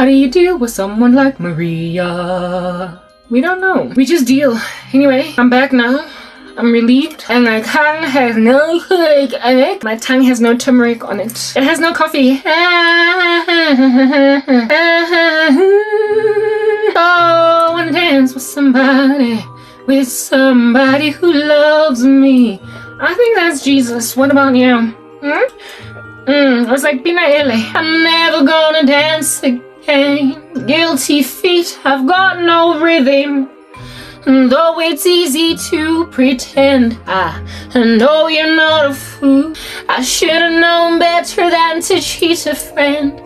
How do you deal with someone like Maria? We don't know. We just deal. Anyway, I'm back now. I'm relieved, and my tongue has no headache on it. My tongue has no turmeric on it. It has no coffee. Oh, I wanna dance with somebody who loves me. I think that's Jesus. What about you? I was like, Pina Ele. I'm never gonna dance again. Guilty feet, I've got no rhythm. Though it's easy to pretend, I know you're not a fool. I should have known better than to cheat a friend.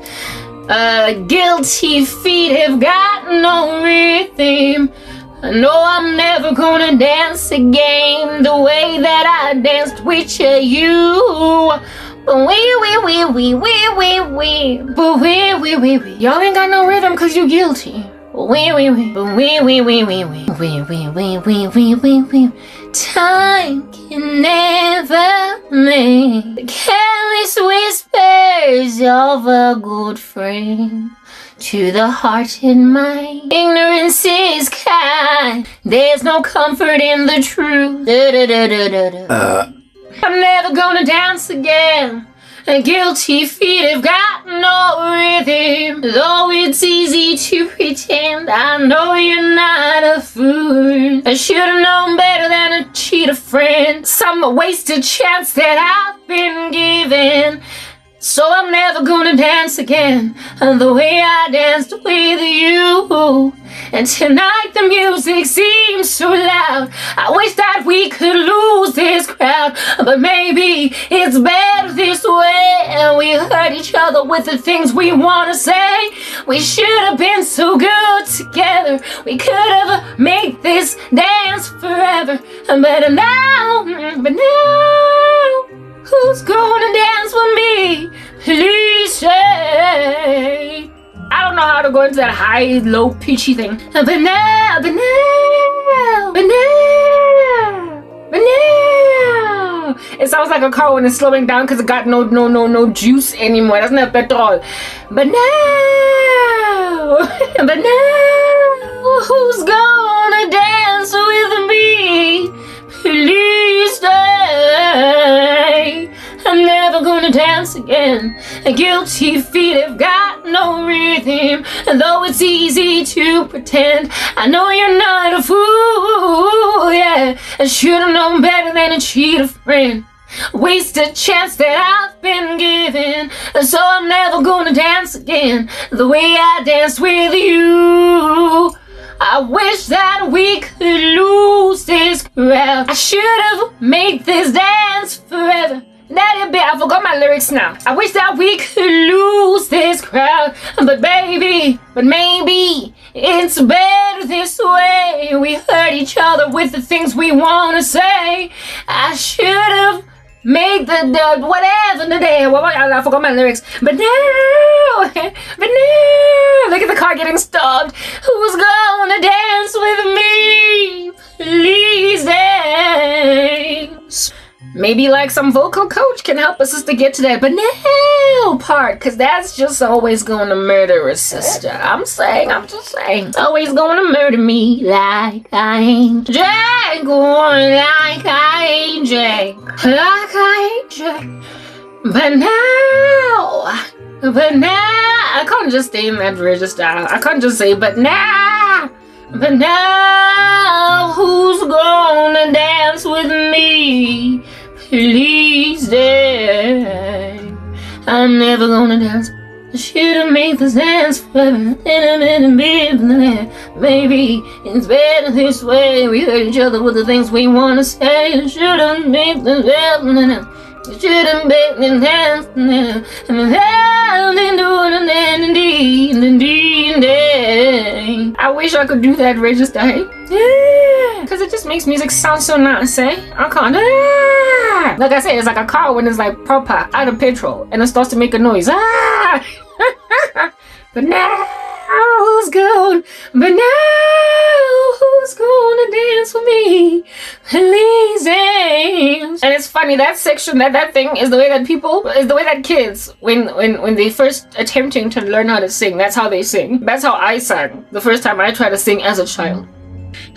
Guilty feet have got no rhythm. I know I'm never gonna dance again the way that I danced with you. But we. Y'all ain't got no rhythm cause you guilty. Time can never make the careless whispers of a good friend to the heart and mind. Ignorance is kind. There's no comfort in the truth. I'm never gonna dance again. Guilty feet have got no rhythm. Though it's easy to pretend, I know you're not a fool. I should have known better than to cheat a friend. Some wasted chance that I've been given. So I'm never gonna dance again the way I danced with you. And tonight the music seems so loud. I wish that we could lose this crowd, but maybe it's better this way. And we hurt each other with the things we wanna say. We should have been so good together. We could have made this dance forever. But now, who's gonna dance with me? Please say. I don't know how to go into that high, low, pitchy thing. But now. It sounds like a car when it's slowing down because it got no juice anymore. That's not petrol. But now, who's gonna dance with me? Please stay. I'm never gonna dance again. Guilty feet have got no rhythm. And though it's easy to pretend, I know you're not a fool, yeah. I should have known better than to cheat a friend. Wasted chance that I've been given. So I'm never gonna dance again the way I danced with you. I wish that we could lose this crowd. I should have made this dance forever. I forgot my lyrics now. I wish that we could lose this crowd, but maybe it's better this way. We hurt each other with the things we wanna say. I should have made the whatever today. I forgot my lyrics. But now, look at the car getting stopped. Who's gonna dance with me? Please dance. Maybe like some vocal coach can help us to get to that but now part, cause that's just always gonna murder a sister. I'm just saying, always gonna murder me like I ain't Jack, like I ain't Jack, But now, I can't just stay in that register. I can't just say, but now, who's gonna dance with me? Please stay. I'm never gonna dance. I should have made this dance forever. Maybe it's better this way. We hurt each other with the things we wanna say. I should have made this dance. I should have made this dance. I wish I could do that register, hey? Yeah, because it just makes music sound so nice, eh? I can't. Like I said, it's like a car when it's like proper out of petrol and it starts to make a noise. But now who's gone? But now who's who's gonna dance with me? Please dance. And it's funny, that section, that thing is the way that kids, when they first attempting to learn how to sing, that's how they sing. That's how I sang the first time I tried to sing as a child.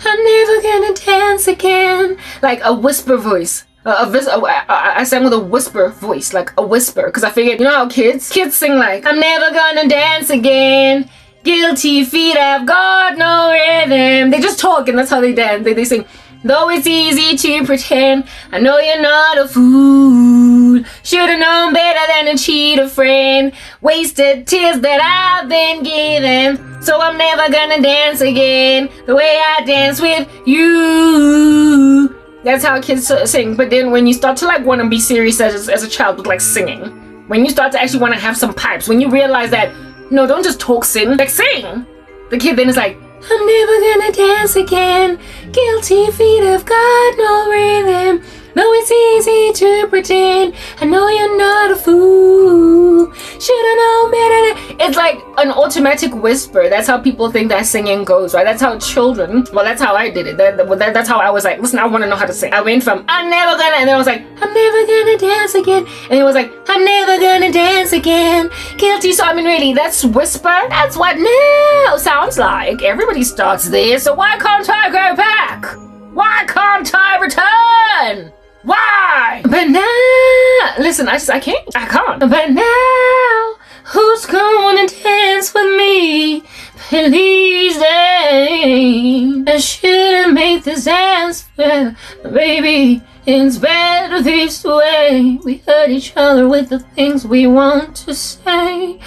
I'm never gonna dance again. Like a whisper voice. I sang with a whisper voice, like a whisper, because I figured, you know how kids sing like, I'm never gonna dance again. Guilty feet have got no rhythm. They just talk and that's how they dance. They sing, though it's easy to pretend, I know you're not a fool. Should've known better than to cheat a friend. Wasted tears that I've been given. So I'm never gonna dance again the way I dance with you. That's how kids sing. But then when you start to like want to be serious as a child with like singing, when you start to actually want to have some pipes, when you realize that, no, don't just talk, sing, like sing. The kid then is like, I'm never gonna dance again. Guilty feet have got no rhythm. Though it's easy to pretend, I know you're not a fool. Should've known better than... It's like an automatic whisper. That's how people think that singing goes, right? That's how children... Well, that's how I did it. That's how I was like, listen, I want to know how to sing. I went from, I'm never gonna... And then I was like, I'm never gonna dance again. And it was like, I'm never gonna dance again. Guilty. So, I mean, really, that's whisper. That's what now sounds like. Everybody starts there. So why can't I go back? Why can't I return? Why? But now, listen, I can't. But now, who's gonna dance with me? Please dance. I should've made this dance better, baby. It's better this way. We hurt each other with the things we want to say.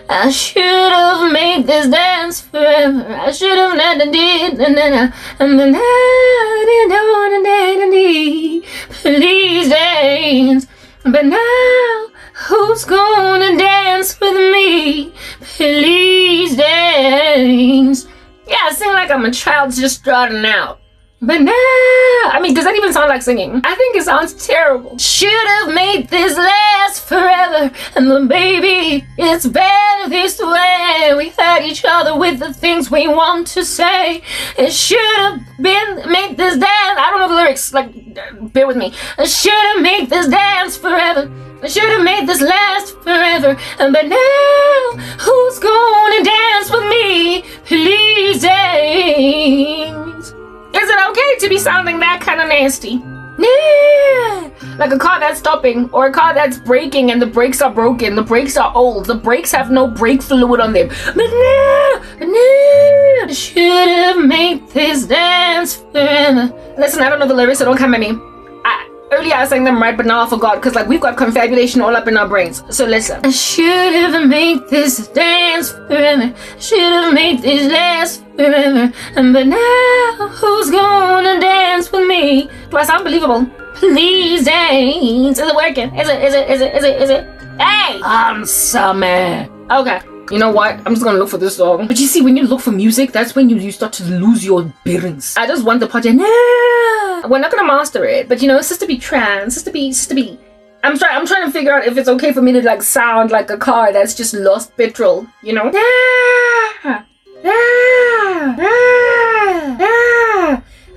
I should have made this dance forever. I should have never did. And then I didn't want to dance. Please dance. But now, who's gonna dance with me? Please dance. Yeah, I sing like I'm a child just starting out. But now, I mean, does that even sound like singing? I think it sounds terrible. Should have made this last forever. And then baby, it's better this way. We hurt each other with the things we want to say. It should have been made this dance. I don't know the lyrics, like, bear with me. I should have made this dance forever. I should have made this last forever. But now, who's gonna dance with me? Please dance. Is it okay to be sounding that kind of nasty? Yeah. Like a car that's stopping or a car that's braking and the brakes are broken, the brakes are old, the brakes have no brake fluid on them. But now, I should have made this dance forever. Listen, I don't know the lyrics, so don't come at me. Earlier I sang them right, but now I forgot because like we've got confabulation all up in our brains. So listen. I should have made this dance forever. Should have made this last forever. But now who's gonna dance with me? Do I sound believable? Please dance. Is it working? Is it? Hey! Answer me. Okay. You know what? I'm just gonna look for this song. But you see, when you look for music, that's when you start to lose your bearings. I just want the part. No, we're not gonna master it. But you know, it's just to be trans, just to be. I'm trying to figure out if it's okay for me to like sound like a car that's just lost petrol. You know?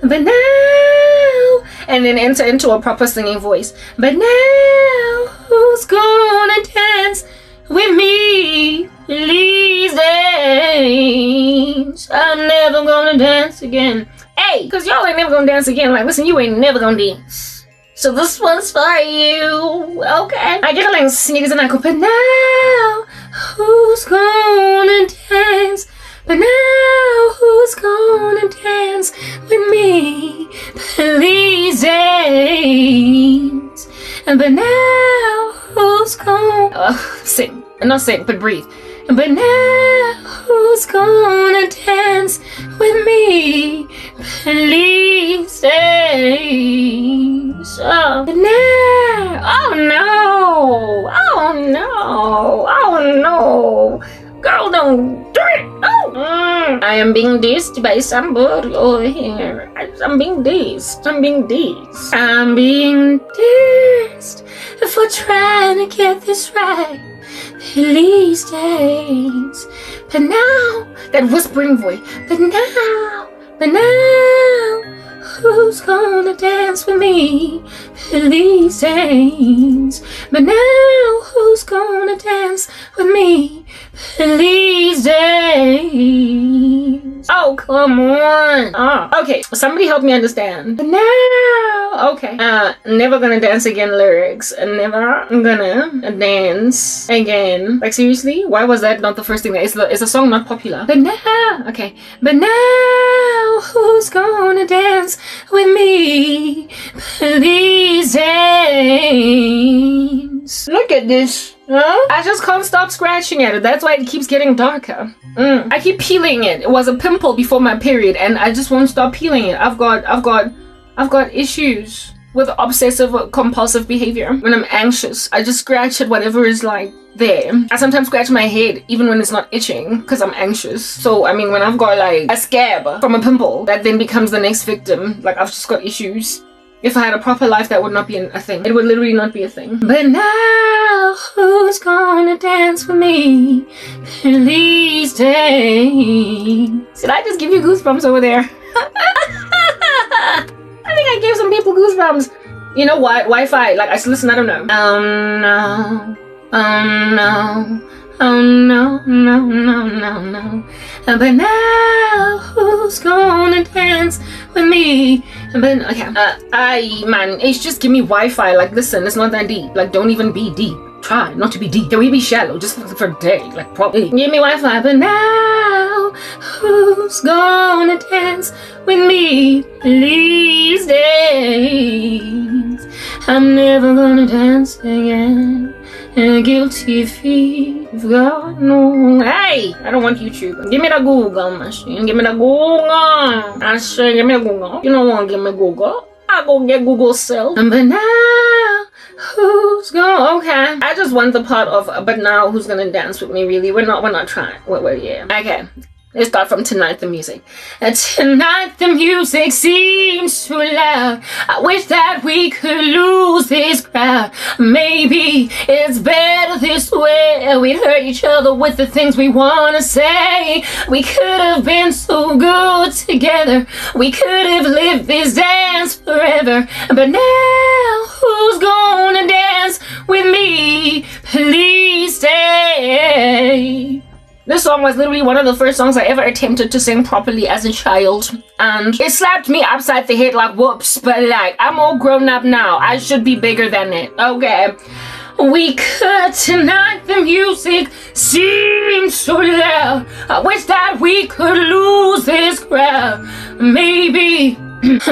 But now, and then enter into a proper singing voice. But now, who's gonna dance with me? Please dance. I'm never gonna dance again. Hey, cause y'all ain't never gonna dance again. Like, listen, you ain't never gonna dance. So this one's for you. Okay. I get a little sneakers and I go, but now, who's gonna dance? But now, who's gonna dance with me? Please dance. But now, who's gonna sing? Not sing, but breathe. But now, who's gonna dance with me? Please dance. Oh, but now, oh no. Girl, don't do it. Oh. I am being dissed by somebody over here. I'm being dissed. I'm being dissed for trying to get this right. Please dance. But now, that whispering voice. But now. who's gonna dance with me these days? But now, who's gonna dance with me these days? Oh, come on. Oh, okay, somebody help me understand. But now, okay. Never gonna dance again lyrics. Never gonna dance again. Like, seriously? Why was that not the first thing? Is the song not popular? But now, okay. But now, who's gonna dance with me these days? Look at this. Huh? I just can't stop scratching at it. That's why it keeps getting darker. I keep peeling it. It was a pimple before my period, and I just won't stop peeling it. I've got issues with obsessive compulsive behavior. When I'm anxious, I just scratch at whatever is like there. I sometimes scratch my head even when it's not itching because I'm anxious. So I mean, when I've got like a scab from a pimple, that then becomes the next victim. Like, I've just got issues. If I had a proper life, that would not be a thing. It would literally not be a thing. But now, who's gonna dance with me these days? Did I just give you goosebumps over there? I think I gave some people goosebumps. You know what? Wi-Fi. Like, listen, I don't know. Oh no. Oh no. Oh no, no, no, no, no. But now, who's gonna dance with me? But okay, man, it's just give me Wi-Fi. Like, listen, it's not that deep. Like, don't even be deep. Try not to be deep. Can we be shallow just for a day? Like, probably. Give me Wi-Fi. But now, who's gonna dance with me these days? I'm never gonna dance again. Guilty feet of God, no. Hey, I don't want YouTube. Give me the Google machine. Give me the Google. I say, give me the Google. You don't want to give me Google. I go get Google self. But now, who's gonna? Okay, I just want the part of. But now, who's gonna dance with me? Really, we're not trying. Well, yeah. Okay. Let's start from Tonight the Music. Tonight the music seems too loud. I wish that we could lose this crowd. Maybe it's better this way. We hurt each other with the things we want to say. We could have been so good together. We could have lived this dance forever. But now, who's gonna dance with me? Please stay. This song was literally one of the first songs I ever attempted to sing properly as a child. And it slapped me upside the head like, whoops. But like, I'm all grown up now. I should be bigger than it. Okay. We could tonight, the music seems so loud. I wish that we could lose this crowd. Maybe it's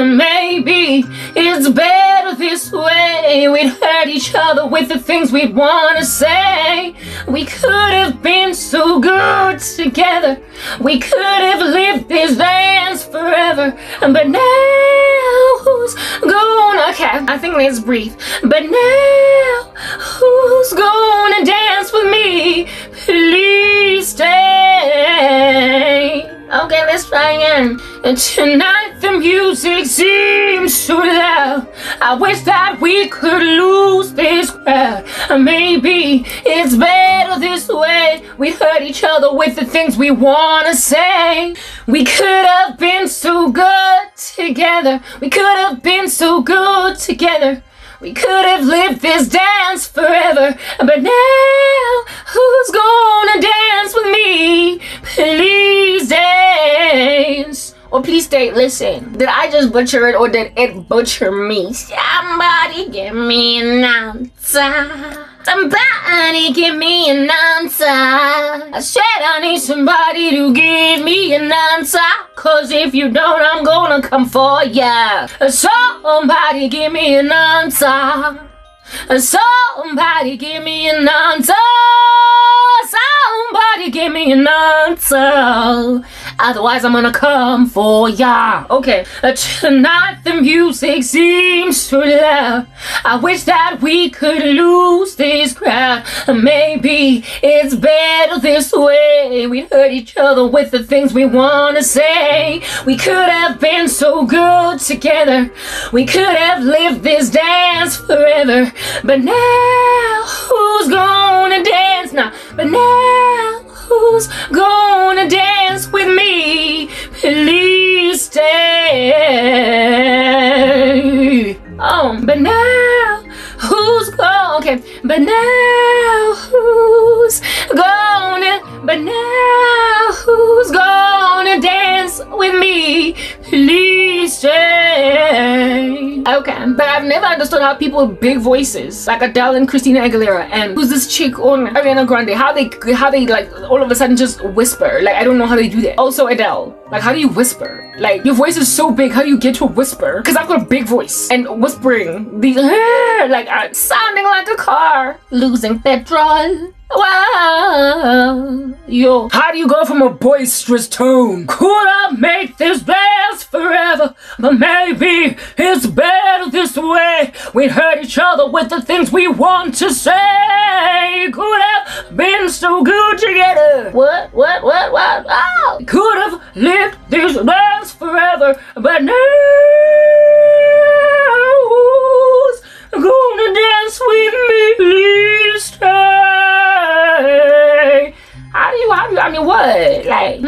better this way. We'd hurt each other with the things we'd want to say. We could have been so good together. We could have lived this dance forever. But now, who's gonna? Okay, I think let's breathe. But now, who's gonna dance with me? Please stay. Okay, let's try again. And tonight the music seems so loud. I wish that we could lose this crowd. Maybe it's better this way. We hurt each other with the things we want to say. We could have been so good together. We could have been so good together. We could have lived this dance forever. But now, who's gonna dance with me? Please dance. Or please stay, listen. Did I just butcher it or did it butcher me? Somebody give me an answer. Somebody give me an answer. I said I need somebody to give me an answer. Cause if you don't, I'm gonna come for ya. Somebody give me an answer. Somebody give me an answer. Somebody give me an answer. Otherwise I'm gonna come for ya. Okay. Tonight the music seems so loud. I wish that we could lose this crowd. Maybe it's better this way. We hurt each other with the things we wanna say. We could have been so good together. We could have lived this dance forever. But now, who's gonna dance now? But now, who's gonna dance with me? Please stay. me, please stay. Okay, but I've never understood how people with big voices, like Adele and Christina Aguilera, and who's this chick on Ariana Grande, how they like all of a sudden just whisper. Like, I don't know how they do that. Also Adele, like, how do you whisper? Like, your voice is so big, how do you get to a whisper? Because I've got a big voice, and whispering, these like sounding like a car losing petrol. Wow, yo, how do you go from a boisterous tone? Could I make this last forever? But maybe it's better this way. We hurt each other with the things we want to say. Could have been so good together. What? Oh, could have lived this last forever, but now who's gonna dance with me? Please stay. How do you, I mean, what? Like,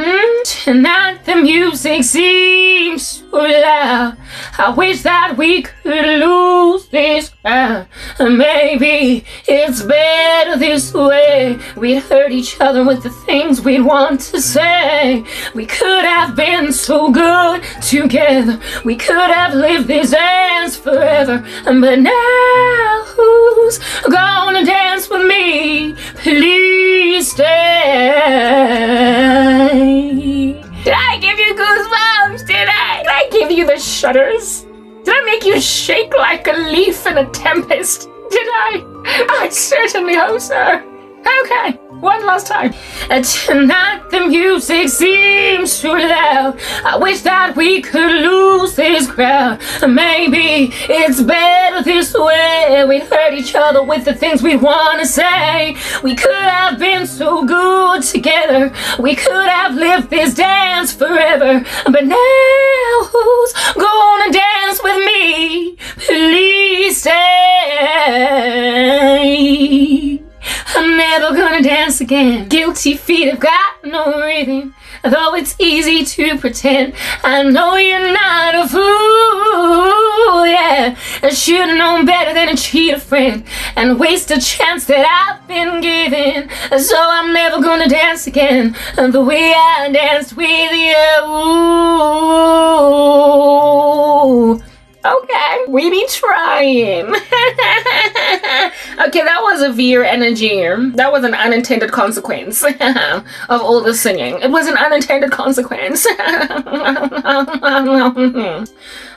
tonight the music seems so loud. I wish that we could lose this crowd. Maybe it's better this way. We'd hurt each other with the things we'd want to say. We could have been so good together. We could have lived this dance forever. But now who's gonna dance with me? Please stay. Did I give you goosebumps? Did I give you the shudders? Did I make you shake like a leaf in a tempest? Did I? I certainly hope so. Okay, one last time. Tonight the music seems too loud. I wish that we could lose this crowd. Maybe it's better this way. We hurt each other with the things we want to say. We could have been so good together. We could have lived this dance forever. But now who's gonna dance with me? Please stay. I'm never gonna dance again. Guilty feet have got no rhythm. Though it's easy to pretend, I know you're not a fool, yeah. I should've known better than to cheat a friend and waste a chance that I've been given. So I'm never gonna dance again the way I danced with you. Okay, we be trying. Okay, that was a veer and a jeer. That was an unintended consequence of all the singing. It was an unintended consequence.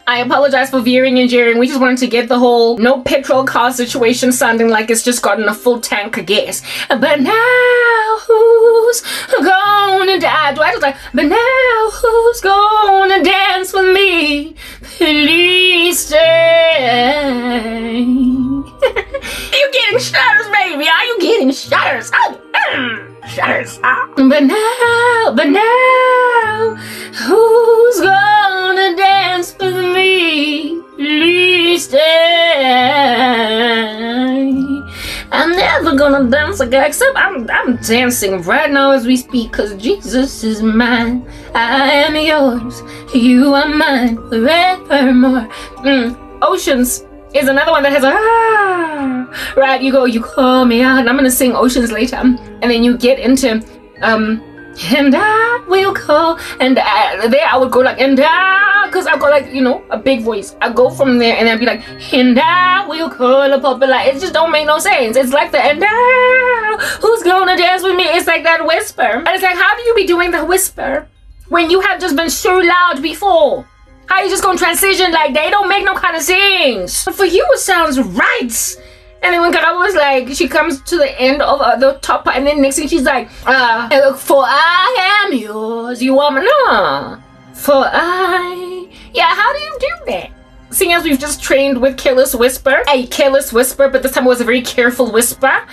I apologize for veering and jeering. We just wanted to get the whole no petrol car situation sounding like it's just gotten a full tank of gas. But now who's gonna die? Do I just like, but now who's gonna dance with me? Please stay. You getting shudders, baby? Are you getting shudders? Oh, shudders. Oh. But now, who's gonna dance with me? Please stay. I'm never gonna dance again, except I'm dancing right now as we speak, cause Jesus is mine. I am yours. You are mine forevermore. Oceans is another one that has a right. You go, you call me out, and I'm gonna sing Oceans later, and then you get into and I will call, and there I would go like, and I, because I've got like, you know, a big voice. I go from there and I'd be like, and I will call a puppet. Like, it just don't make no sense. It's like the, and I, who's gonna dance with me? It's like that whisper. And it's like, how do you be doing the whisper when you have just been so loud before? How you just gonna transition like that? It don't make no kind of sense. But for you, it sounds right. And then when God was like, she comes to the end of the top part, and then next thing she's like, for I am yours, you are mine. No. For I, yeah, how do you do that? Seeing as we've just trained with Careless Whisper, a careless whisper, but this time it was a very careful whisper.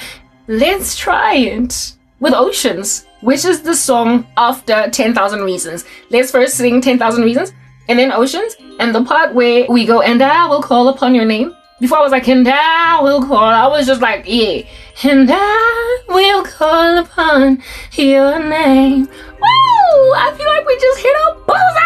Let's try it with Oceans, which is the song after 10,000 Reasons. Let's first sing 10,000 Reasons, and then Oceans, and the part where we go, and I will call upon your name. Before I was like, and I will call, I was just like, yeah. And I will call upon your name. Woo! I feel like we just hit a bullseye!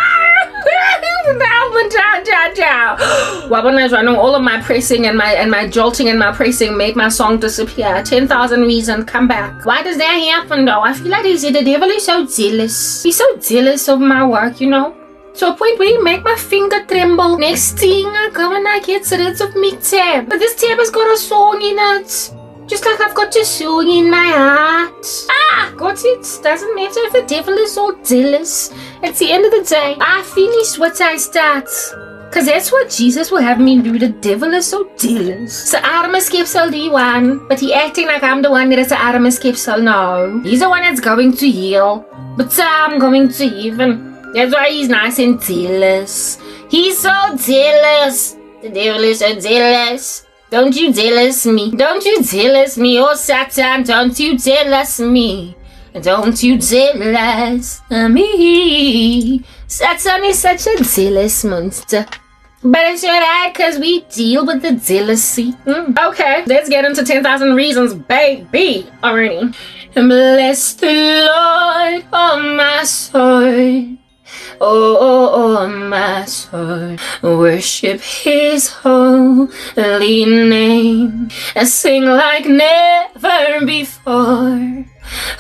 I know all of my pressing and my jolting and my pressing made my song disappear. 10,000 Reasons, come back. Why does that happen though? I feel like the devil is so jealous. He's so jealous of my work, you know? to a point where you make my finger tremble. Next thing, I go and I get rid of me tab. But this tab has got a song in it. Just like I've got a song in my heart. Got it. Doesn't matter if the devil is all jealous. At the end of the day, I finish what I start. Cause that's what Jesus will have me do. The devil is so jealous. So arme skepsel die one. But he acting like I'm the one that is the arme skepsel. No. He's the one that's going to hell. But I'm going to heaven. That's why he's nice and jealous. He's so jealous. The devil is so jealous. Don't you jealous me. Don't you jealous me. Oh Satan, don't you jealous me. Don't you jealous me. Satan is such a jealous monster. But it's alright, cause we deal with the jealousy. Okay, let's get into 10,000 Reasons, baby. Alrighty. Bless the Lord, oh my soul. Oh, my soul, worship his holy name. And sing like never before.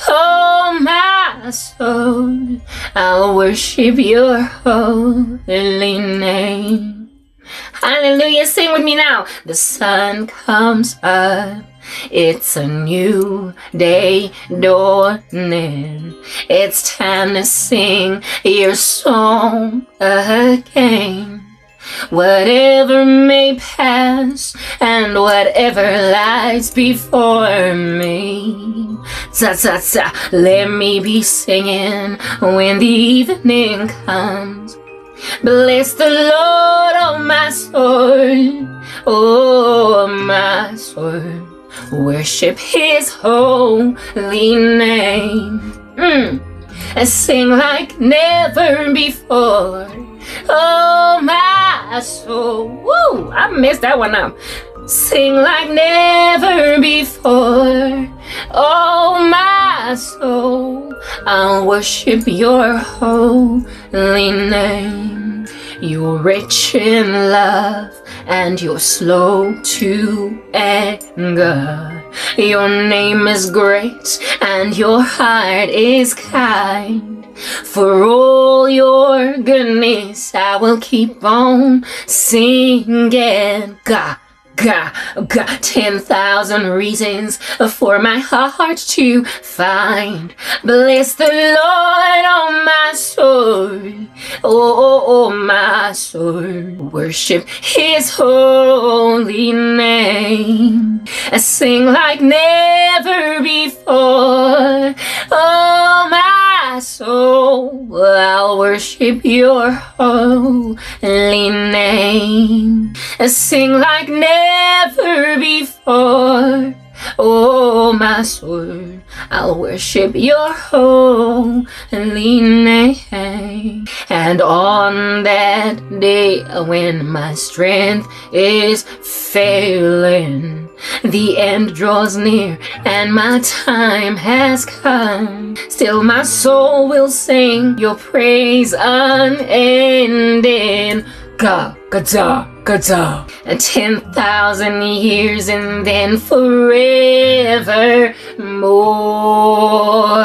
Oh, my soul, I'll worship your holy name. Hallelujah, sing with me now. The sun comes up. It's a new day dawning. It's time to sing your song again. Whatever may pass and whatever lies before me, let me be singing when the evening comes. Bless the Lord, oh my soul, oh my soul. Worship his holy name. And sing like never before. Oh my soul. Woo! I messed that one up. Sing like never before. Oh my soul, I'll worship your holy name. You're rich in love and you're slow to anger. Your name is great and your heart is kind. For all your goodness, I will keep on singing. Got 10,000 reasons for my heart to find. Bless the Lord, oh my soul, oh my soul. Worship his holy name. Sing like never before. Oh my soul, I'll worship your holy name. Sing like never before. Oh my soul, I'll worship your holy name. And on that day when my strength is failing, the end draws near and my time has come, still my soul will sing your praise unending. Ga-da. 10,000 years and then forever more.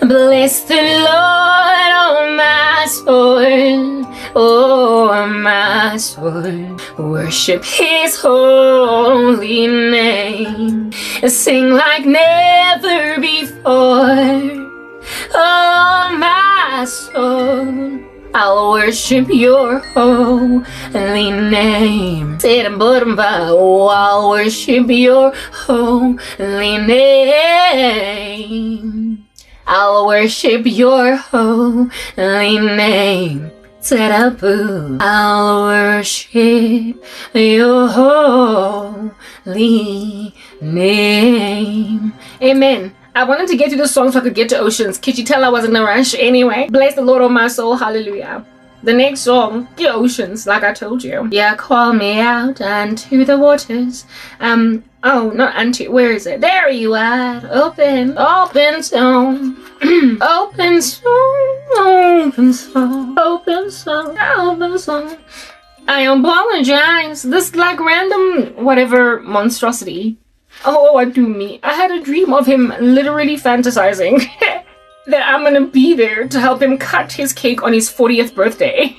Bless the Lord, oh my soul, oh my soul. Worship his holy name. Sing like never before. Oh my soul, I'll worship your holy name. Oh, I'll worship your holy name. I'll worship your holy name. I'll worship your holy name. Amen. I wanted to get to the song so I could get to Oceans. Could you tell I was in a rush anyway? Bless the Lord, oh my soul, hallelujah. The next song, get Oceans, like I told you. Yeah, call me out unto the waters. Oh, not unto, where is it? There you are. Open song. Open song. I apologize. This like random whatever monstrosity. Oh, I do me. I had a dream of him literally fantasizing that I'm gonna be there to help him cut his cake on his 40th birthday.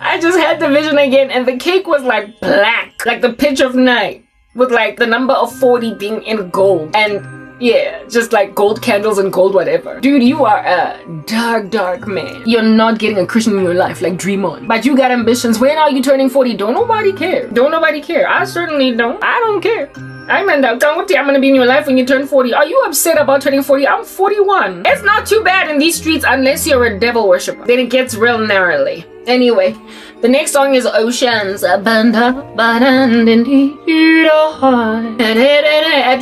I just had the vision again, and the cake was like black, like the pitch of night, with like the number of 40 being in gold. And yeah, just like gold candles and gold whatever. Dude, you are a dark man. You're not getting a Christian in your life, like dream on. But you got ambitions. When are you turning 40? Don't nobody care. Don't nobody care. I certainly don't. I don't care. I'm gonna be in your life when you turn 40. Are you upset about turning 40? I'm 41. It's not too bad in these streets unless you're a devil worshiper. Then it gets real gnarly. Anyway, the next song is Oceans. At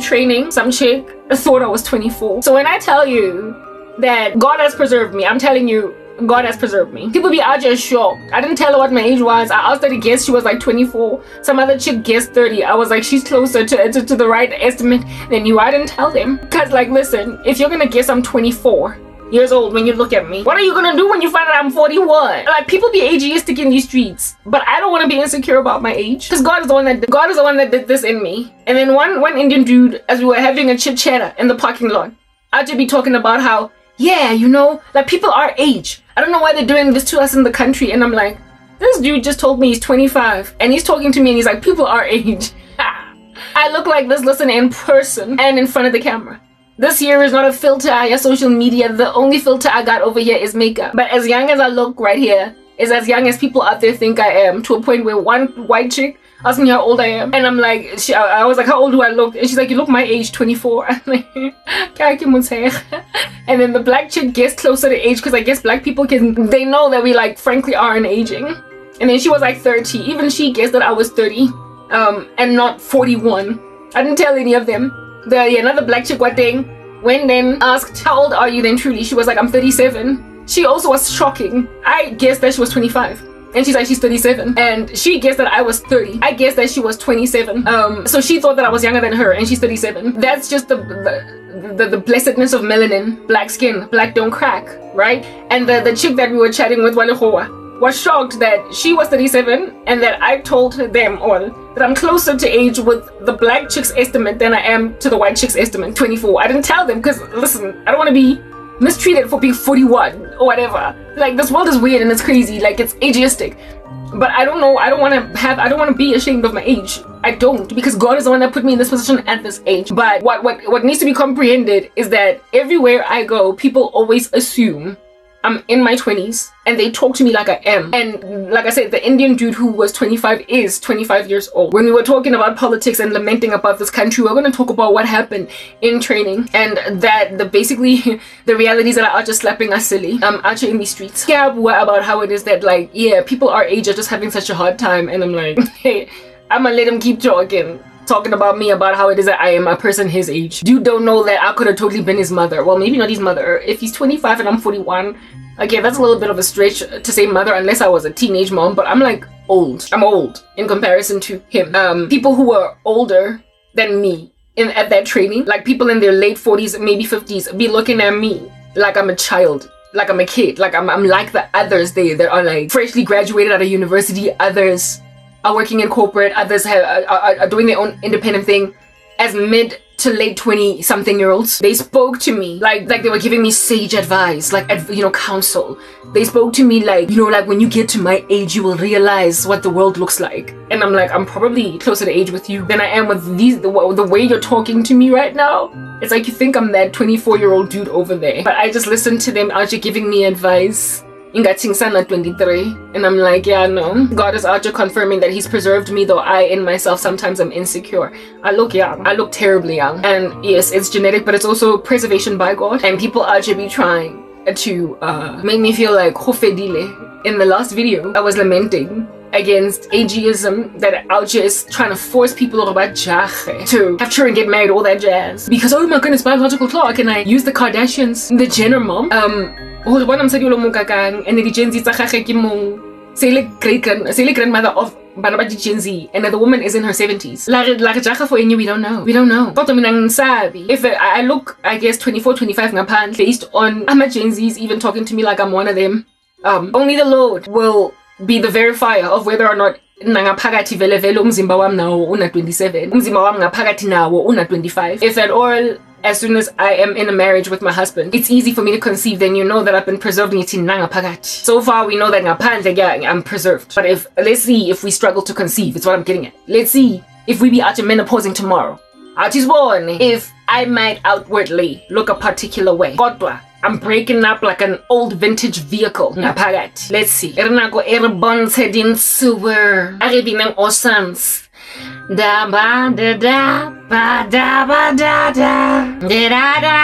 training, some chick thought I was 24. So when I tell you that God has preserved me, I'm telling you, God has preserved me. People be out just shocked. I didn't tell her what my age was. I asked her to guess. She was like 24. Some other chick guessed 30. I was like, she's closer to the right estimate than you. I didn't tell them. Because like, listen, if you're gonna guess I'm 24 years old when you look at me, what are you gonna do when you find out I'm 41? Like, people be ageistic in these streets, but I don't want to be insecure about my age, because God is the one that did this in me. And then one Indian dude, as we were having a chit chatter in the parking lot, I'd just be talking about how, yeah, you know, like people our age, I don't know why they're doing this to us in the country. And I'm like, this dude just told me he's 25 and he's talking to me and he's like, people our age. I look like this, listen, in person and in front of the camera. This here is not a filter, your social media. The only filter I got over here is makeup. But as young as I look right here is as young as people out there think I am, to a point where one white chick asked me how old I am. And I'm like, I was like, how old do I look? And she's like, you look my age, 24. I'm like, and then the black chick guessed closer to age, because I guess black people they know that we like frankly aren't aging. And then she was like 30. Even she guessed that I was 30 and not 41. I didn't tell any of them. Another black chick went then asked, how old are you then truly? She was like, I'm 37. She also was shocking. I guessed that she was 25. And she's like, she's 37. And she guessed that I was 30. I guessed that she was 27. So she thought that I was younger than her, and she's 37. That's just the blessedness of melanin. Black skin, black don't crack, right? And the chick that we were chatting with, Walehoa, was shocked that she was 37 and that I told them all that I'm closer to age with the black chick's estimate than I am to the white chick's estimate, 24. I didn't tell them because, listen, I don't want to be mistreated for being 41 or whatever. Like, this world is weird and it's crazy, like it's ageistic. But I don't know, I don't want to be ashamed of my age. I don't, because God is the one that put me in this position at this age. But what needs to be comprehended is that everywhere I go, people always assume I'm in my 20s and they talk to me like I am. And like I said, the Indian dude who was 25 is 25 years old. When we were talking about politics and lamenting about this country, we're going to talk about what happened in training, and that basically the realities that are just slapping us silly out here in these streets. Yeah, about how it is that, like, yeah, people our age are just having such a hard time. And I'm like, hey, I'm gonna let him keep talking about me, about how it is that I am a person his age. Dude don't know that I could have totally been his mother. Well, maybe not his mother. If he's 25 and I'm 41, okay, that's a little bit of a stretch to say mother unless I was a teenage mom, but I'm like old. I'm old in comparison to him. People who were older than me at that training, like people in their late 40s, maybe 50s, be looking at me like I'm a child, like I'm a kid, like I'm like the others there that are like freshly graduated out of university. Others are working in corporate, others are doing their own independent thing. As mid to late 20-something-year-olds, they spoke to me like they were giving me sage advice, like, you know, counsel. They spoke to me like, you know, like, when you get to my age, you will realize what the world looks like. And I'm like, I'm probably closer to age with you than I am with the way you're talking to me right now. It's like you think I'm that 24-year-old dude over there. But I just listened to them out here giving me advice. Sana 23, and I'm like, yeah, no, God is out here confirming that he's preserved me, though I in myself sometimes am insecure. I look young, I look terribly young, and yes, it's genetic, but it's also preservation by God. And people out here be trying to make me feel like hofedile. In the last video, I was lamenting against ageism, that out here is trying to force people to have children, get married, all that jazz, because, oh my goodness, biological clock. And I use the Kardashians, the Jenner mom, and the Gen Z grandmother of Gen Z, and the woman is in her 70s. We don't know. If I look, I guess 24, 25 based on I'm a Gen Z's even talking to me like I'm one of them. Only the Lord will be the verifier of whether or not nangaphakathi vele umzimba wami nawo una 27, umzimba wami ngaphakathi nawo una 25. If at all as soon as I am in a marriage with my husband, it's easy for me to conceive. Then you know that I've been preserved. So far, we know that I'm preserved. But let's see if we struggle to conceive. It's what I'm getting at. Let's see if we be out menopausing tomorrow. If I might outwardly look a particular way. I'm breaking up like an old vintage vehicle. Let's see. Da ba da da ba da ba da da da da da.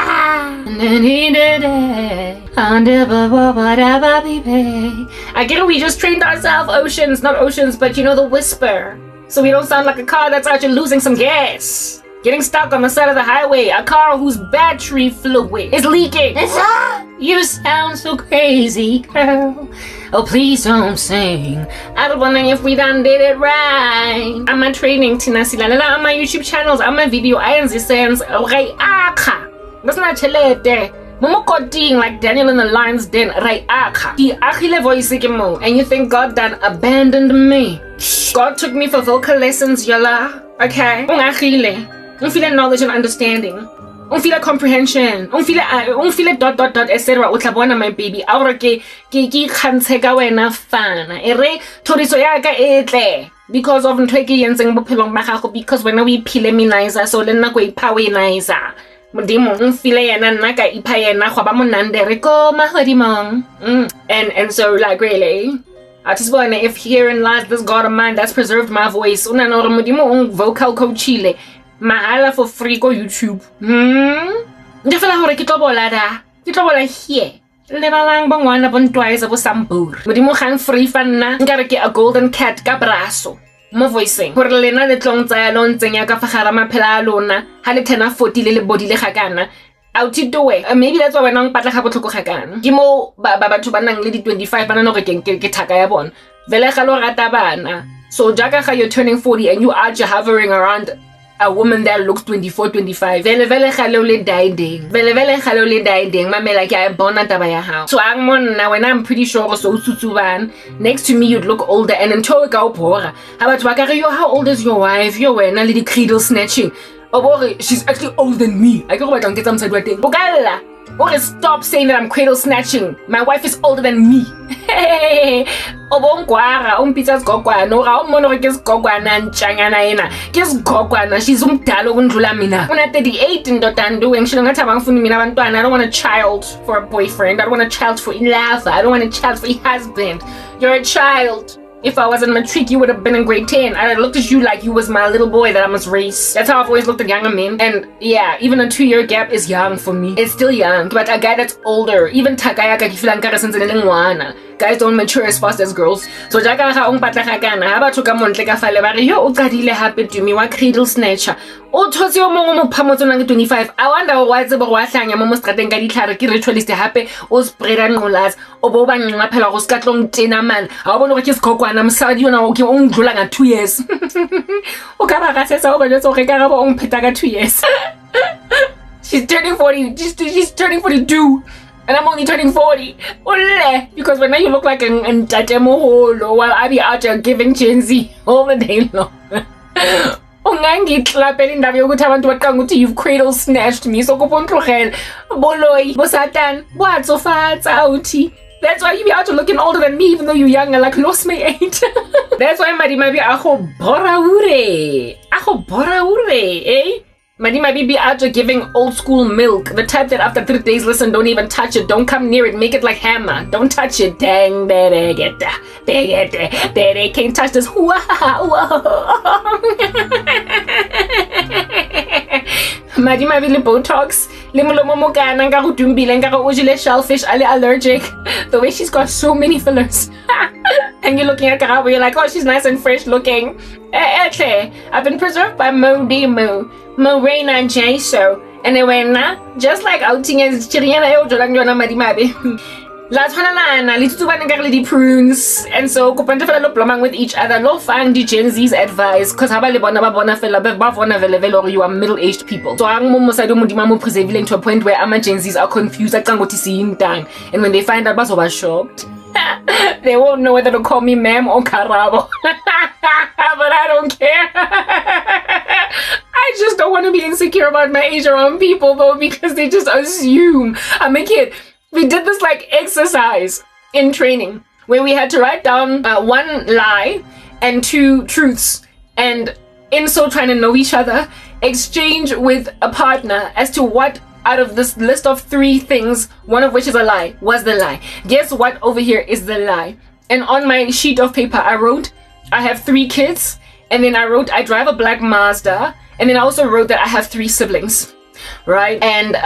I get it, we just trained ourselves oceans, not oceans, but you know the whisper. So we don't sound like a car that's actually losing some gas. Getting stuck on the side of the highway, a car whose battery fluid is leaking. You sound so crazy, girl. Oh, please don't sing. I was wondering if we done did it right. I'm not training Tinasilalala on my YouTube channels. I'm a video. I am the sense. Okay, that's not chelete. Momo coding like Daniel in the Lion's Den. Right, He achile voice mo. And you think God done abandoned me? God took me for vocal lessons, yalla. Okay. Don't feel knowledge and understanding. Don't feel comprehension. Don't feel etc. Utlabona my baby. Aura ke khantseka wena fana. Ere toriso ya ka etle. Because of ntwe ke yentseng bophelong ba gago, because when we pilemize so le nna go ipawenize. Modimo mfile yena nna ka ipha yena go ba monande re ko mahodimong. And so like really I just wonder if herein lies this God of mine that's preserved my voice. Una no modimo vocal coachile. Mahala for free go YouTube. Nda fela hore ke tlobola here. Le balang bangwana bontwaisa bo sambur. Modimo gang free fa nna nkare ke a golden cat ka braso. Mo voicing. Hore lena le tlong tsaya lo ntsenya ka fa gara maphela a lona. Ha le 1040 le body le gakana. Out it way. Maybe that's why when I'm patla ga botlhoko gakana. Ke mo batho ba nang le di 25 bana no re ke thaka ya bona. Vele ga lo rata bana. So jaka ga you're turning 40 and you are just hovering around a woman that looks 24, 25. Vele galole diding. Mamela ke bona taba ya hao. So I'm now when I'm pretty sure so susuban next to me you'd look older and until go pora. How old is your wife? You're wearing a little cradle snatching. Oh, she's actually older than me. I go back and get some side thing. Or stop saying that I'm cradle snatching. My wife is older than me. Hey, pizza's gogwana. No, I'm mono kiss gogwana and changana. Kiss gogwana. She's umtalo undrulamina. When at 38 in Dotan doing, she don't have I don't want a child for a boyfriend. I don't want a child for love. I don't want a child for a husband. You're a child. If I wasn't matric, you would have been in grade 10. I looked at you like you was my little boy that I must raise. That's how I've always looked at younger men. And yeah, even a 2-year gap is young for me. It's still young. But a guy that's older, even Takayaka Kifilankara since guys don't mature as fast as girls. So jaka ga ong patla ga kana ha batho ka montle ka fale ba re yo o qadile hape to me wa cradle snatcher o thotse o mongwe mo phamotso nang 25. I wonder why tse bo wa hlanya mo strateng ka ditlhare ke ritualist hape o spreada nqolaza o bo ba nqa phela go ska tlong tena man ha o bona ke sekokwana mosadi yona o ke o ngdlula nga 2 years o ka ba ga sesa o ba jotso ge ka ga bo ong pheta ka 2 years. She's turning 40. She's turning 42. And I'm only turning 40. Ole! Because when you look like an tatemoholo while I be out there giving Gen Z all the day long. You've cradle snatched me. So go boloi, bosatan, what so far that's why you be out looking older than me, even though you're young and like lost my age. That's why Madi might be aho boraure, eh? Madi might be out giving old school milk, the type that after 3 days, listen, don't even touch it, don't come near it, make it like hammer, don't touch it, dang, they can't touch this. Madi might be the Botox, shellfish, allergic, the way she's got so many fillers. And you're looking at Karabo, you're like, oh, she's nice and fresh looking. I've been preserved by Morena and Jeso. And then when just like outing as Chiriana Ojolang Madi. Last one little prunes. And so Kupanta fella blomang with each other. Lo find the Gen Z's advice. Cause Habali fella you are middle-aged people. So I'm preserving to a point where Ama Gen Z's are confused. I can't go to see him down. And when they find out, I was shocked. They won't know whether to call me ma'am or Karabo. But I don't care. I I just don't want to be insecure about my age around people though, because they just assume I'm a kid. We did this like exercise in training where we had to write down one lie and 2 truths, and in so trying to know each other, exchange with a partner as to what out of this list of 3 things, one of which is a lie, was the lie. Guess what over here is the lie? And on my sheet of paper I wrote, I have 3 kids, and then I wrote, I drive a black Mazda, and then I also wrote that I have 3 siblings. Right? And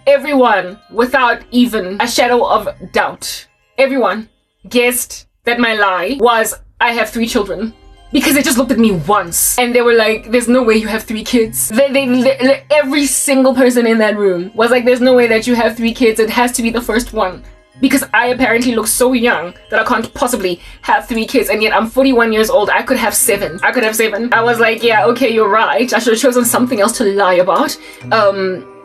everyone, without even a shadow of doubt, everyone guessed that my lie was I have 3 children. Because they just looked at me once and they were like, there's no way you have 3 kids. Every single person in that room was like, there's no way that you have 3 kids. It has to be the first one. Because I apparently look so young that I can't possibly have 3 kids, and yet I'm 41 years old. I could have 7. I was like, yeah, okay, you're right. I should have chosen something else to lie about.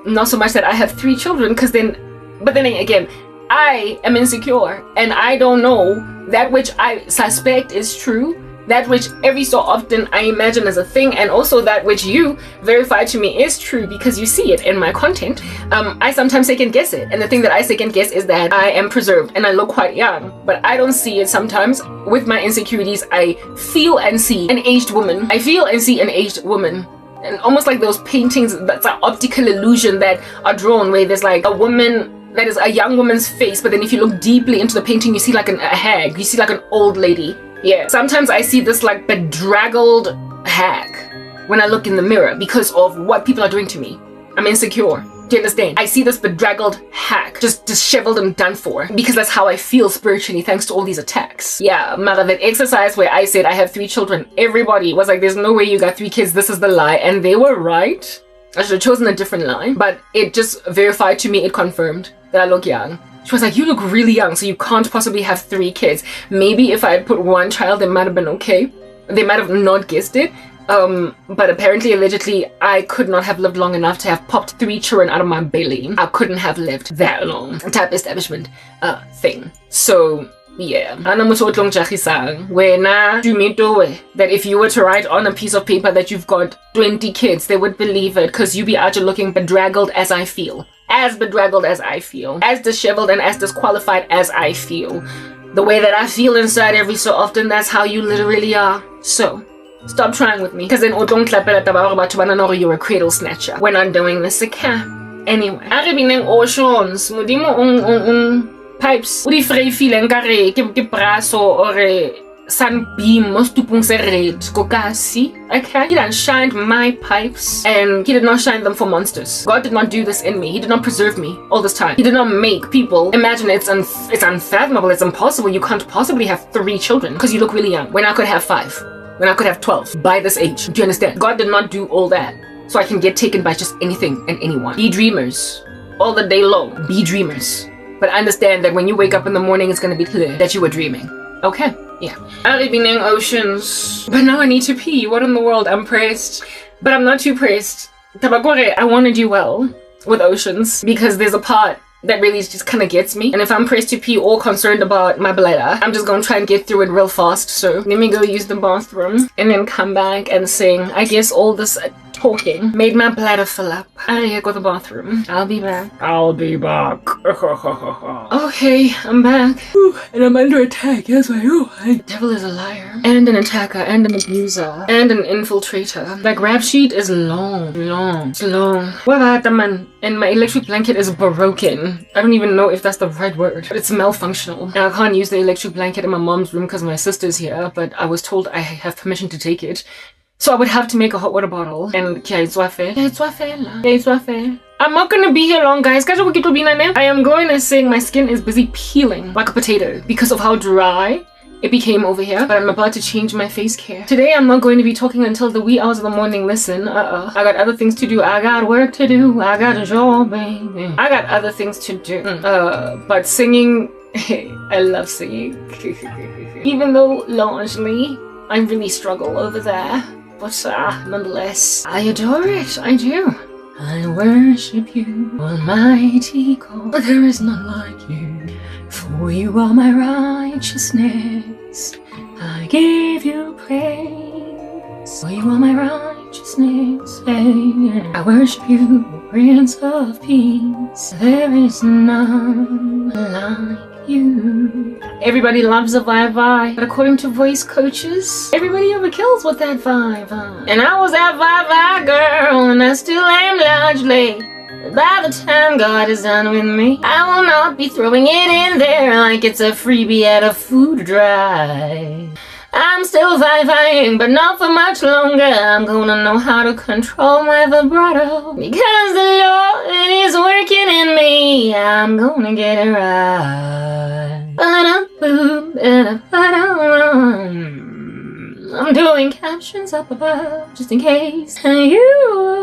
Not so much that I have 3 children, but then again, I am insecure and I don't know that which I suspect is true, that which every so often I imagine as a thing, and also that which you verify to me is true because you see it in my content. I sometimes second guess it, and the thing that I second guess is that I am preserved and I look quite young, but I don't see it sometimes. With my insecurities, I feel and see an aged woman. And almost like those paintings, that's an optical illusion that are drawn where there's like a woman that is a young woman's face, but then if you look deeply into the painting, you see like a hag, you see like an old lady. Yeah, sometimes I see this like bedraggled hag when I look in the mirror because of what people are doing to me. I'm insecure. Do you understand? I see this bedraggled hag, just disheveled and done for, because that's how I feel spiritually thanks to all these attacks. Yeah, matter that exercise where I said I have 3 children, everybody was like, there's no way you got 3 kids, this is the lie, and they were right. I should have chosen a different lie, but it just verified to me, it confirmed that I look young. She was like, you look really young, so you can't possibly have 3 kids. Maybe if I had put 1 child, it might have been okay. They might have not guessed it. But apparently, allegedly, I could not have lived long enough to have popped 3 children out of my belly. I couldn't have lived that long. Type establishment thing. So, yeah. That if you were to write on a piece of paper that you've got 20 kids, they would believe it because you be out here looking bedraggled as I feel. As bedraggled as I feel, as disheveled and as disqualified as I feel. The way that I feel inside every so often, that's how you literally are. So, stop trying with me. Because then you're a cradle snatcher. We're not doing this again. Anyway. Oceans. Pipes. Udi free feeling kare ke braso or sunbeam mo stupung se red kokasi. Okay, he done shined my pipes, and he did not shine them for monsters. God did not do this in me. He did not preserve me all this time. He did not make people imagine it's unfathomable, it's impossible. You can't possibly have 3 children because you look really young, when I could have 5, when I could have 12 by this age. Do you understand? God did not do all that so I can get taken by just anything and anyone. Be dreamers all the day long. Be dreamers. But understand that when you wake up in the morning, it's going to be clear that you were dreaming. Okay? Yeah. I've been in oceans. But now I need to pee. What in the world? I'm pressed. But I'm not too pressed. Tabakore, I want to do well with oceans because there's a part that really just kind of gets me. And if I'm pressed to pee or concerned about my bladder, I'm just going to try and get through it real fast. So let me go use the bathroom and then come back and sing. I guess all this talking made my bladder fill up. I gotta go to the bathroom. I'll be back. Okay, I'm back. And I'm under attack. Yes, the devil is a liar. And an attacker. And an abuser. And an infiltrator. Like, rap sheet is long. It's long. What about the man? And my electric blanket is broken. I don't even know if that's the right word. But it's malfunctional. And I can't use the electric blanket in my mom's room because my sister's here. But I was told I have permission to take it. So I would have to make a hot water bottle. And I'm not gonna be here long, guys. I am going to sing. My skin is busy peeling like a potato because of how dry it became over here. But I'm about to change my face care. Today I'm not going to be talking until the wee hours of the morning. Listen, I got other things to do. I got work to do. I got a job, baby. I got other things to do. But singing, I love singing. Even though largely I really struggle over there. But nonetheless, I adore it. I do. I worship you, Almighty God. But there is none like you. For you are my righteousness. I give you praise. For you are my righteousness. say I worship you, Prince of Peace. There is none like you. Everybody loves a vibe, but according to voice coaches, everybody overkills with that vibe. And I was that vibe girl, and I still am largely. By the time God is done with me, I will not be throwing it in there like it's a freebie at a food drive. I'm still vibing, but not for much longer. I'm gonna know how to control my vibrato, because the Lord is working in me. I'm gonna get it right. I'm doing captions up above, just in case you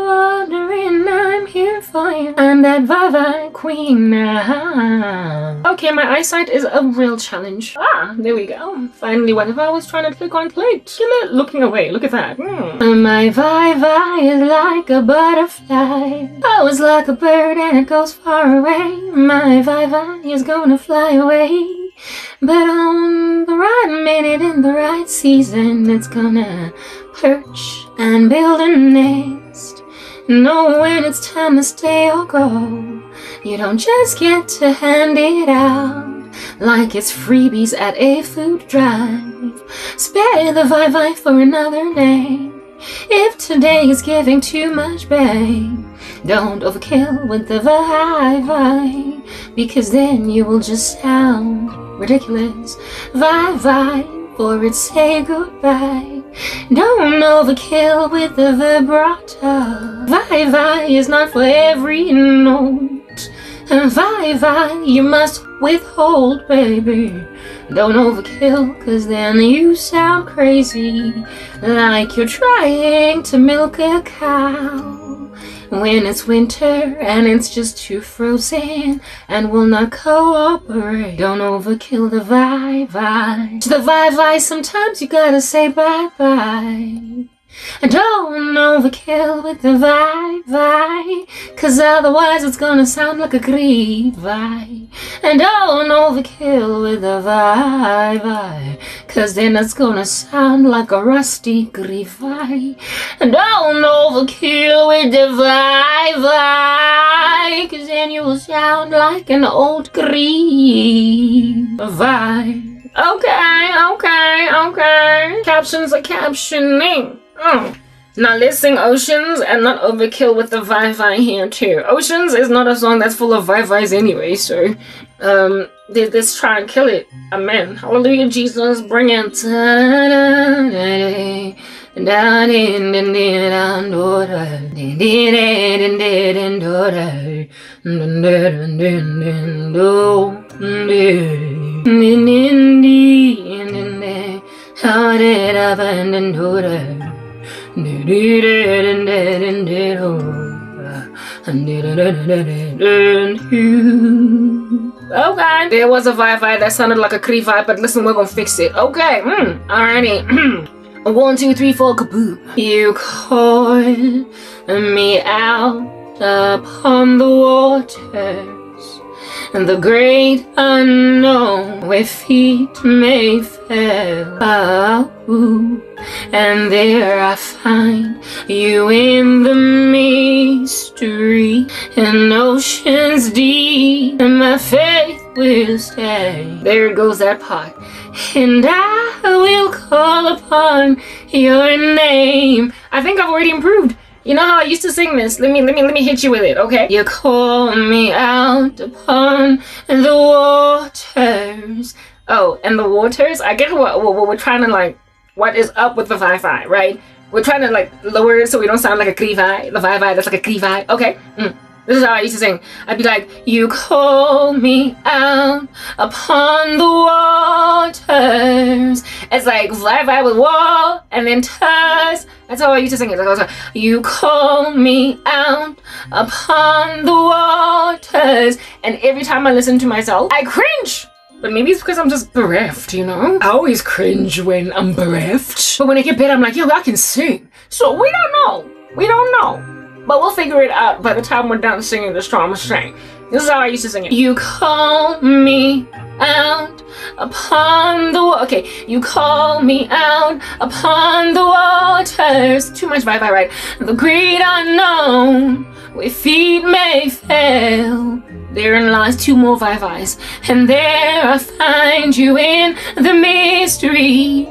are wondering. I'm here for you. I'm that vibe queen now. Okay, my eyesight is a real challenge. There we go. Finally, whatever I was trying to click on clicked. Looking away. Look at that. My vibe is like a butterfly. Oh, it's like a bird and it goes far away. My vibe is gonna fly away. But on the right minute, in the right season, it's gonna perch and build a nest. Know when it's time to stay or go. You don't just get to hand it out like it's freebies at a food drive. Spare the vibe for another day. If today is giving too much, babe, don't overkill with the vibe, because then you will just sound ridiculous. Vibe, for it say goodbye. Don't overkill with the vibrato. Vibe is not for every note. Vibe you must withhold, baby. Don't overkill, cause then you sound crazy, like you're trying to milk a cow when it's winter and it's just too frozen and will not cooperate. Don't overkill the vibe. To the vibe, sometimes you gotta say bye-bye. And don't overkill with the vibe, cause otherwise it's gonna sound like a creep vibe. And don't overkill with the vibe, cause then it's gonna sound like a rusty grief vibe. And don't overkill with the vibe, cause then you will sound like an old grief vibe. Okay. Captions are captioning. Now let's sing Oceans and not overkill with the vibe here too. Oceans is not a song that's full of vibes anyway, so let's try and kill it. Amen. Hallelujah, Jesus, bring it. Okay, there was a vibe that sounded like a Cree vibe, but listen, we're gonna fix it. Okay, alrighty. 1, 2, 3, 4, kaboom. You call me out upon the waters, and the great unknown where feet may fail. And there I find you in the mystery, and oceans deep, and my faith will stay. There goes that part. And I will call upon your name. I think I've already improved. You know how I used to sing this? Let me hit you with it, okay? You call me out upon the waters. Oh, and the waters? I get what we're trying to like. What is up with the vibe, right? We're trying to like lower it so we don't sound like a Cree vibe. The vibe that's like a Cree vibe. Okay. This is how I used to sing. I'd be like, you call me out upon the waters. It's like vibe with wall and then turs. That's how I used to sing it. Like, you call me out upon the waters. And every time I listen to myself, I cringe. But maybe it's because I'm just bereft, you know? I always cringe when I'm bereft. But when I get better, I'm like, yo, I can sing. So we don't know. But we'll figure it out by the time we're done singing the Strong Strength. This is how I used to sing it. You call me out upon the okay. You call me out upon the waters. Too much Wi-Fi, right? The great unknown, where feet may fail. Therein lies 2 more Wi-Fis, and there I find you in the mystery.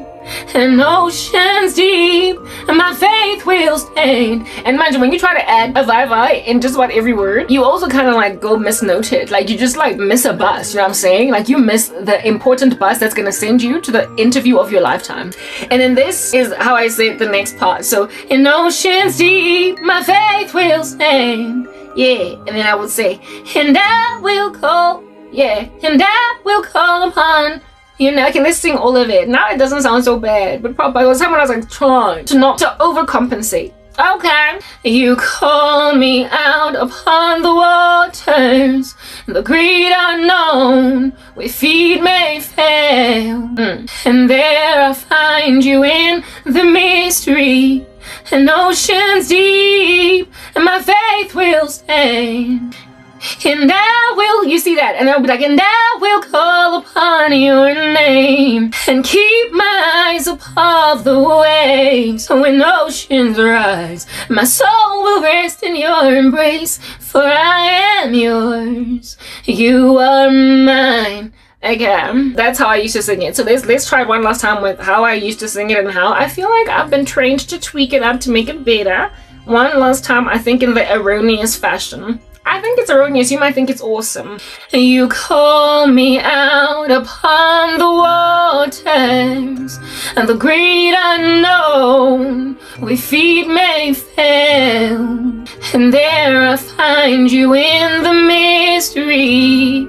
And oceans deep, and my faith will stand. And imagine when you try to add a Wi-Fi in just about every word, you also kind of like go misnoted. Like you just like miss a bus, you know what I'm saying? Like you miss the important bus that's gonna send you to the interview of your lifetime. And then this is how I say the next part. So in oceans deep, my faith will stand. Yeah, and then I would say, and I will call, yeah, and I will call upon. You know, okay, let's sing all of it. Now it doesn't sound so bad, but probably was someone I was like trying to not to overcompensate. Okay. You call me out upon the waters, the great unknown, where feet may fail. And there I find you in the mystery, and oceans deep, and my faith will stand. And I will, you see that, and I'll be like, and I will call upon your name, and keep my eyes above the waves. When oceans rise, my soul will rest in your embrace, for I am yours, you are mine. Okay, that's how I used to sing it. So let's try one last time with how I used to sing it and how I feel like I've been trained to tweak it up to make it better. One last time, I think in the erroneous fashion. I think it's erroneous, you might think it's awesome. You call me out upon the waters, and the great unknown, where feet may fail. And there I find you in the mystery,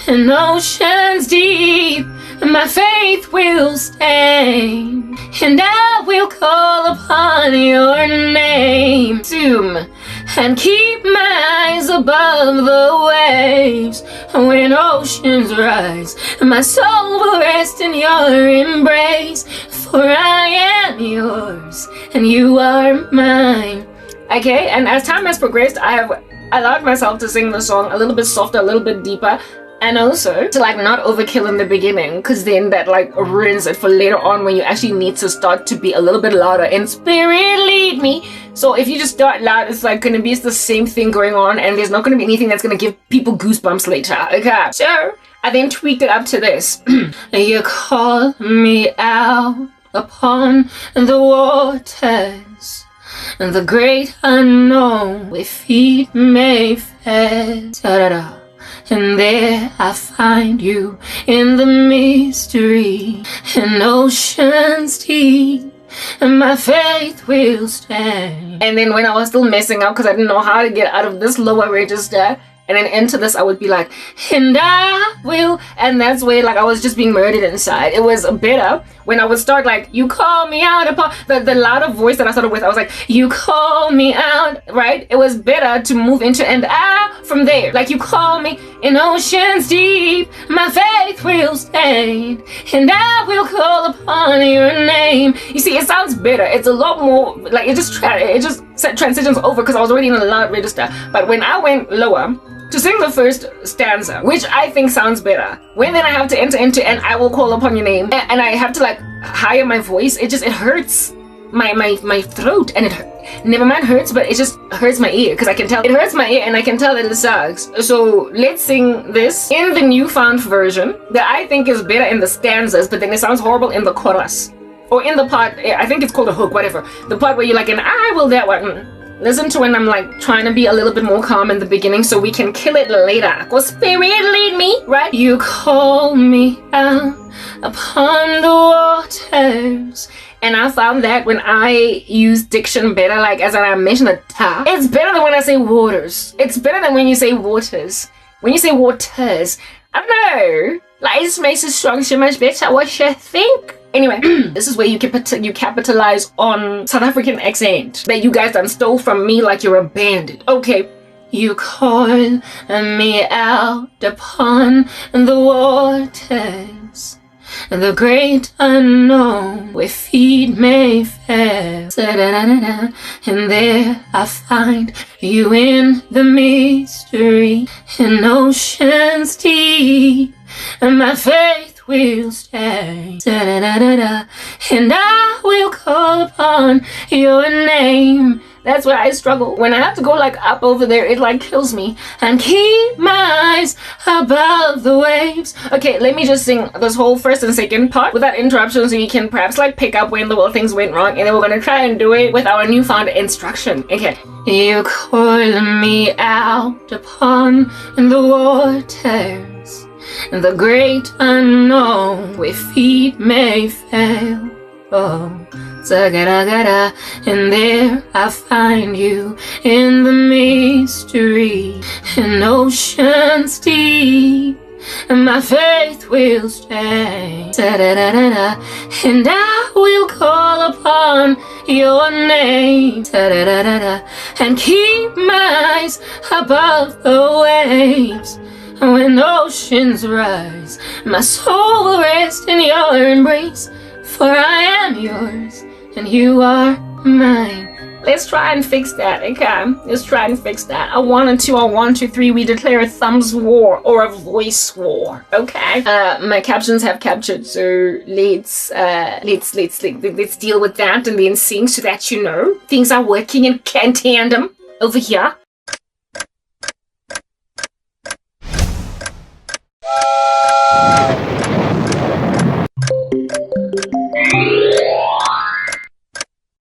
and oceans deep, and my faith will stand. And I will call upon your name. Zoom. And keep my eyes above the waves. When oceans rise, my soul will rest in your embrace. For I am yours, and you are mine. Okay, and as time has progressed, I have allowed myself to sing the song a little bit softer, a little bit deeper. And also to like not overkill in the beginning, because then that like ruins it for later on when you actually need to start to be a little bit louder. And spirit lead me. So if you just start loud, it's like gonna be the same thing going on, and there's not gonna be anything that's gonna give people goosebumps later. Okay, so I then tweaked it up to this. You call me out upon the waters, and the great unknown, where feet may fail. Da-da-da. And there I find you in the mystery, and oceans deep, and my faith will stand. And then when I was still messing up because I didn't know how to get out of this lower register and then into this, I would be like, and I will, and that's where like I was just being murdered inside. It was better when I would start like, you call me out upon the louder voice that I started with. I was like, you call me out, right? It was better to move into and I from there. Like, you call me in oceans deep, my faith will stand, and I will call upon your name. You see, it sounds better. It's a lot more like it just transitions over because I was already in a loud register. But when I went lower to sing the first stanza, which I think sounds better, when then I have to enter into and I will call upon your name, and I have to like higher my voice, it hurts my throat, and never mind hurts, but it just hurts my ear because I can tell it hurts my ear and I can tell that it sucks. So let's sing this in the newfound version that I think is better in the stanzas, but then it sounds horrible in the chorus or in the part, I think it's called a hook, whatever, the part where you're like, and I will that one. Listen to when I'm like trying to be a little bit more calm in the beginning so we can kill it later. Go spirit lead me, right? You call me out upon the waters. And I found that when I use diction better, like as I mentioned the ta, it's better than when I say waters. It's better than when you say waters. When you say waters, I don't know. Like, it just makes it strong so much better. What you think? Anyway, this is where you capitalize on South African accent that you guys done stole from me like you're a bandit. Okay. You call me out upon the waters, the great unknown, where feet may fail. Da-da-da-da-da. And there I find you in the mystery, in oceans deep, and my faith will stand. Da-da-da-da-da. And I will call upon your name. That's where I struggle. When I have to go like up over there, it like kills me. And keep my eyes above the waves. Okay, let me just sing this whole first and second part without interruption so you can perhaps like pick up when the little things went wrong. And then we're gonna try and do it with our newfound instruction. Okay. You call me out upon the waters, the great unknown, where feet may fail. Oh, Zagaragara, and there I find you in the mystery, in oceans deep, and my faith will stand. Da-da-da-da-da. And I will call upon your name. Da-da-da-da-da. And keep my eyes above the waves. When oceans rise, my soul will rest in your embrace. For I am yours, and you are mine. Let's try and fix that, okay? Let's try and fix that. A 1 and 2, a 1, 2, 3, we declare a thumbs war or a voice war, okay? My captions have captured, so let's deal with that and then sing so that you know things are working in tandem over here.